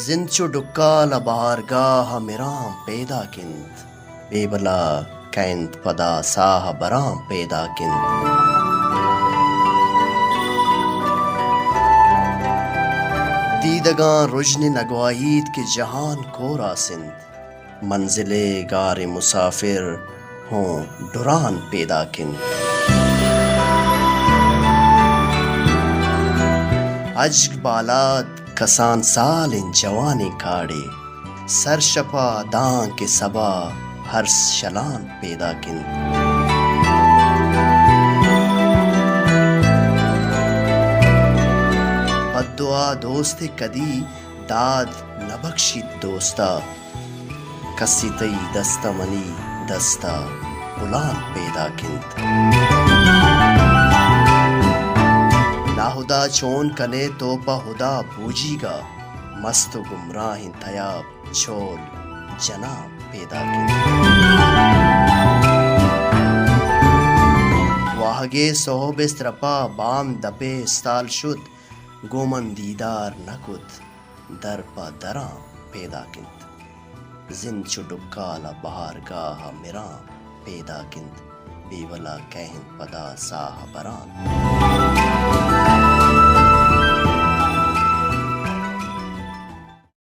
زند چو ڈکال بہارگاہ مرام پیدا کند بے بلا کند پدا ساہ برام پیدا کند دیدگان رجن نگوائید کہ جہان کورا سند منزل گار مسافر ہوں ڈران پیدا کند عجگ بالات کسان سال ان جوانی کاڑے سر شپا دان کے سبا ہر شلان پیدا کند بد دعا دوست کدی داد نبخشید دوستا کسی تی دستا منی دستا غلام پیدا کند لاہدا چون کنے توپا ہدا بوجی گا مست و گمراہ تیاب چول جناب پیدا کند واہگے صحب استرپا بام دپے استال شد گومن دیدار نکد در پا درام پیدا کند زند چو ڈکالا بہارگاہ مرام پیدا کند بے ولا کہن پدا ساہ بران